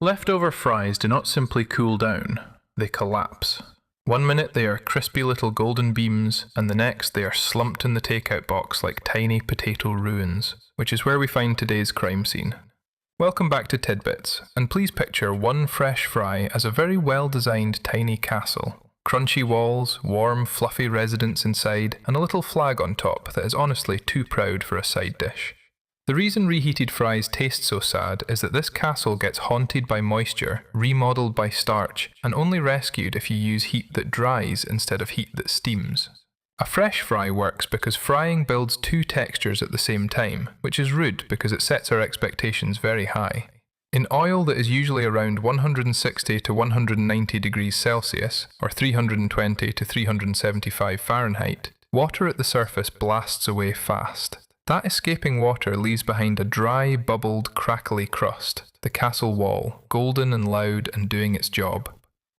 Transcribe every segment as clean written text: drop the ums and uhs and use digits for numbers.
Leftover fries do not simply cool down, they collapse. One minute they are crispy little golden beams, and the next they are slumped in the takeout box like tiny potato ruins, which is where we find today's crime scene. Welcome back to Tidbits, and please picture one fresh fry as a very well-designed tiny castle. Crunchy walls, warm, fluffy residents inside, and a little flag on top that is honestly too proud for a side dish. The reason reheated fries taste so sad is that this castle gets haunted by moisture, remodeled by starch, and only rescued if you use heat that dries instead of heat that steams. A fresh fry works because frying builds two textures at the same time, which is rude because it sets our expectations very high. In oil that is usually around 160 to 190 degrees Celsius, or 320 to 375 Fahrenheit, water at the surface blasts away fast. That escaping water leaves behind a dry, bubbled, crackly crust, the castle wall, golden and loud and doing its job.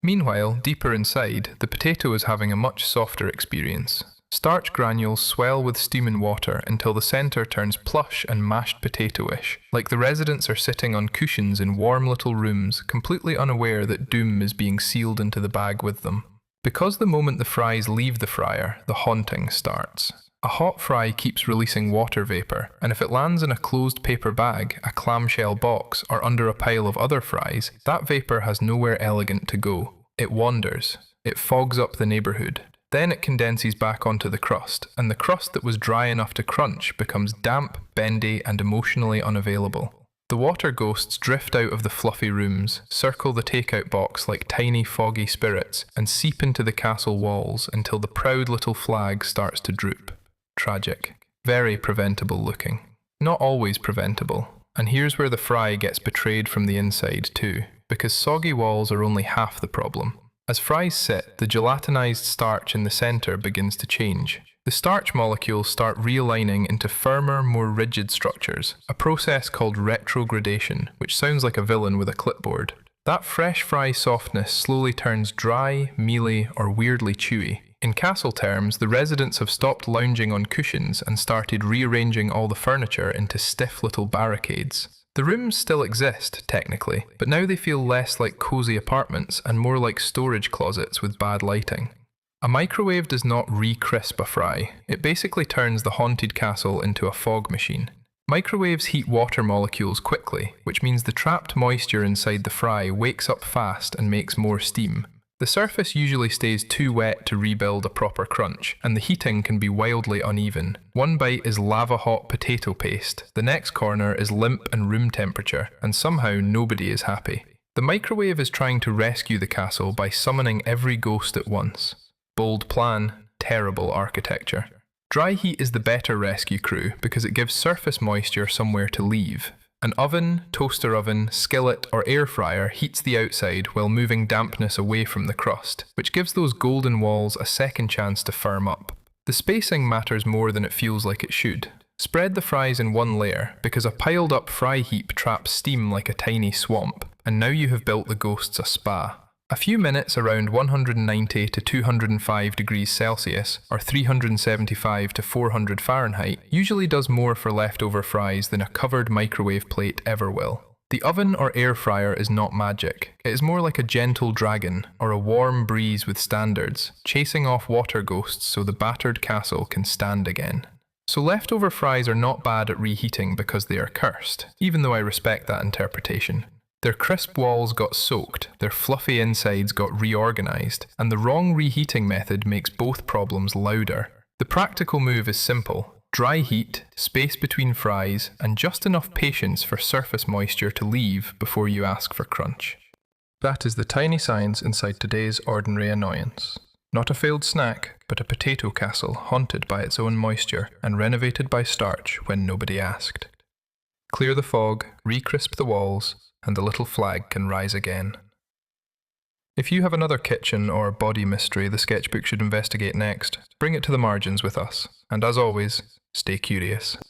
Meanwhile, deeper inside, the potato is having a much softer experience. Starch granules swell with steam and water until the centre turns plush and mashed potato-ish, like the residents are sitting on cushions in warm little rooms, completely unaware that doom is being sealed into the bag with them. Because the moment the fries leave the fryer, the haunting starts. A hot fry keeps releasing water vapour, and if it lands in a closed paper bag, a clamshell box, or under a pile of other fries, that vapour has nowhere elegant to go. It wanders. It fogs up the neighbourhood. Then it condenses back onto the crust, and the crust that was dry enough to crunch becomes damp, bendy, and emotionally unavailable. The water ghosts drift out of the fluffy rooms, circle the takeout box like tiny foggy spirits, and seep into the castle walls until the proud little flag starts to droop. Tragic. Very preventable looking. Not always preventable. And here's where the fry gets betrayed from the inside too, because soggy walls are only half the problem. As fries sit, the gelatinized starch in the center begins to change. The starch molecules start realigning into firmer, more rigid structures, a process called retrogradation, which sounds like a villain with a clipboard. That fresh fry softness slowly turns dry, mealy, or weirdly chewy. In castle terms, the residents have stopped lounging on cushions and started rearranging all the furniture into stiff little barricades. The rooms still exist, technically, but now they feel less like cozy apartments and more like storage closets with bad lighting. A microwave does not re-crisp a fry, it basically turns the haunted castle into a fog machine. Microwaves heat water molecules quickly, which means the trapped moisture inside the fry wakes up fast and makes more steam. The surface usually stays too wet to rebuild a proper crunch, and the heating can be wildly uneven. One bite is lava-hot potato paste, the next corner is limp and room temperature, and somehow nobody is happy. The microwave is trying to rescue the castle by summoning every ghost at once. Bold plan, terrible architecture. Dry heat is the better rescue crew because it gives surface moisture somewhere to leave. An oven, toaster oven, skillet, or air fryer heats the outside while moving dampness away from the crust, which gives those golden walls a second chance to firm up. The spacing matters more than it feels like it should. Spread the fries in one layer, because a piled up fry heap traps steam like a tiny swamp, and now you have built the ghosts a spa. A few minutes around 190 to 205 degrees Celsius, or 375 to 400 Fahrenheit, usually does more for leftover fries than a covered microwave plate ever will. The oven or air fryer is not magic. It is more like a gentle dragon, or a warm breeze with standards, chasing off water ghosts so the battered castle can stand again. So leftover fries are not bad at reheating because they are cursed, even though I respect that interpretation. Their crisp walls got soaked, their fluffy insides got reorganized, and the wrong reheating method makes both problems louder. The practical move is simple. Dry heat, space between fries, and just enough patience for surface moisture to leave before you ask for crunch. That is the tiny science inside today's ordinary annoyance. Not a failed snack, but a potato castle haunted by its own moisture and renovated by starch when nobody asked. Clear the fog, re-crisp the walls, and the little flag can rise again. If you have another kitchen or body mystery the sketchbook should investigate next, bring it to the margins with us. And as always, stay curious.